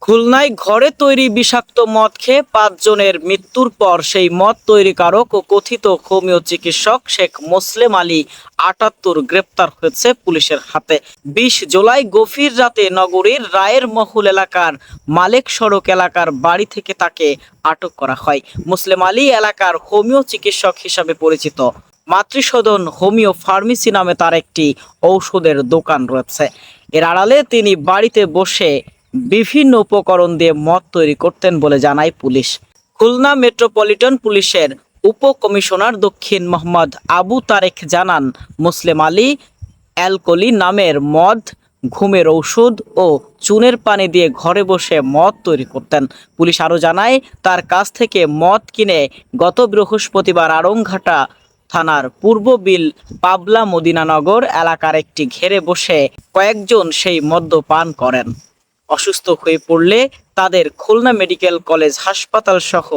খুলনায় ঘরে তৈরি বিষাক্ত মদ খেয়ে ৫ জনের মৃত্যুর পর সেই মদ তৈরিকারক ও কথিত হোমিও চিকিৎসক শেখ মোসলেম আলী ৭৮ গ্রেপ্তার হয়েছে পুলিশের হাতে। ২০ জুলাই গভীর রাতে নগরীর রায়ের মহল এলাকার মালেক সড়ক এলাকার বাড়ি থেকে তাকে আটক করা হয়। মোসলেম আলী এলাকার হোমিও চিকিৎসক হিসাবে পরিচিত। মাতৃসদন হোমিও ফার্মেসি নামে তার একটি ঔষধের দোকান রয়েছে। এর আড়ালে তিনি বাড়িতে বসে বিভিন্ন উপকরণ দিয়ে মদ তৈরি করতেন বলে জানায় পুলিশ। খুলনা মেট্রোপলিটন পুলিশের উপকমিশনার দক্ষিণ মোহাম্মদ আবু তারেক জানান, মোসলেম আলী অ্যালকোলি নামের মদ, ঘুমের ঔষধ ও চুনের পানি দিয়ে ঘরে বসে মদ তৈরি করতেন। পুলিশ আরও জানায়, তার কাছ থেকে মদ কিনে গত বৃহস্পতিবার আড়ংঘাটা থানার পূর্ব বিল পাবলা মদিনানগর এলাকার একটি ঘেরে বসে কয়েকজন সেই মদ্য পান করেন। অসুস্থ হয়ে পড়লে তাদের খুলনা মেডিকেল কলেজ হাসপাতাল সহ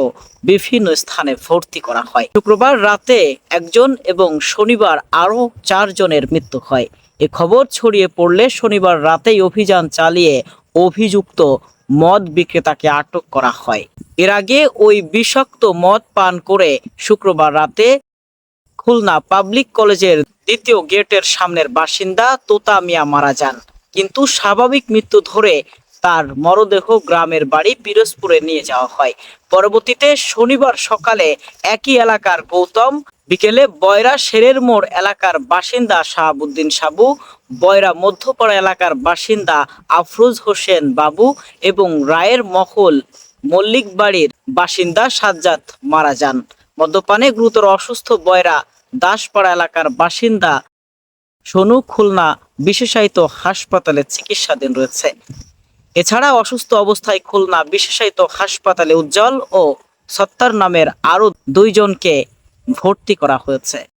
বিভিন্ন স্থানে ভর্তি করা হয়। শুক্রবার রাতে একজন এবং শনিবার আরও ৪ জনের মৃত্যু হয়। এ খবর ছড়িয়ে পড়লে শনিবার রাতেই অভিযান চালিয়ে অভিযুক্ত মদ বিক্রেতাকে আটক করা হয়। এর আগে ওই বিষাক্ত মদ পান করে শুক্রবার রাতে খুলনা পাবলিক কলেজের দ্বিতীয় গেটের সামনের বাসিন্দা তোতা মিয়া মারা যান, কিন্তু স্বাভাবিক মৃত্যু ধরে তার মরদেহ গ্রামের বাড়ি পিরোজপুরে নিয়ে যাওয়া হয়। পরবর্তীতে শনিবার সকালে একই এলাকার গৌতম, বিকেলে বয়রা শেরের মোড় এলাকার বাসিন্দা শাহাবুদ্দিন সাবু, বয়রা মধ্যপাড়া এলাকার বাসিন্দা আফরোজ হোসেন বাবু এবং রায়ের মহল মল্লিক বাড়ির বাসিন্দা সাজ্জাদ মারা যান। মদ্যপানে গুরুতর অসুস্থ বয়রা দাসপাড়া এলাকার বাসিন্দা সোনু খুলনা বিশেষায়িত হাসপাতালে চিকিৎসাধীন রয়েছে। এছাড়া অসুস্থ অবস্থায় খুলনা বিশেষায়িত হাসপাতালে উজ্জ্বল ও সত্তার নামের আরও ২ জনকে ভর্তি করা হয়েছে।